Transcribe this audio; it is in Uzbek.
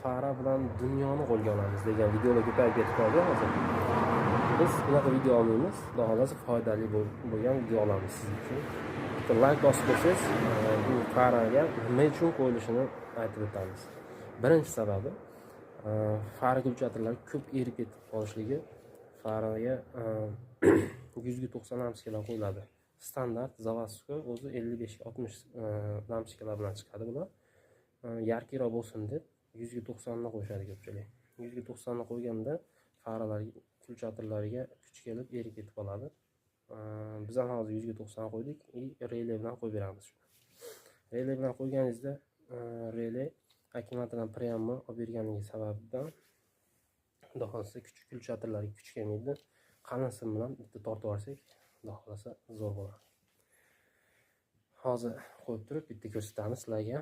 fara bilan dunyoni qo'lga olamiz degan videolar ko'payib ketib qoldi hozir. Biz bunaqa video olmaymiz. Xudo xolasa foydali bo'lgan video olamiz siz uchun. Bitta like bosib qo'ysangiz, bu faraga nima uchun qo'yilishini aytib o'tamiz. Birinchi sababi fara gulchatirlar ko'p erib ketib qolishligi. Faraga 100-90 lampochkalar qo'yiladi. Standart zavodga o'zi 55-60 lampochkalar bilan chiqadi bular. Yarkiroq bo'lsin deb 100-90 ni qo'yishadi ko'pchilik. 100-90 ni qo'yganda faralar gulchatirlariga kuch kelib erib ketib qoladi. Biz ham hozir 100-90 qo'ydik, relay bilan qo'yib beramiz. Relay bilan qo'yganingizda relay akkumulyatordan priyamni olib berganligi sababidan xudo xolasa kichik gulchatirlarga kuch kelmaydi. Qalin sim bilan bitta tortib olsak, xudo xolasa zo'r bo'ladi. Hozir qo'yib turib bitta ko'rsatamiz sizlarga.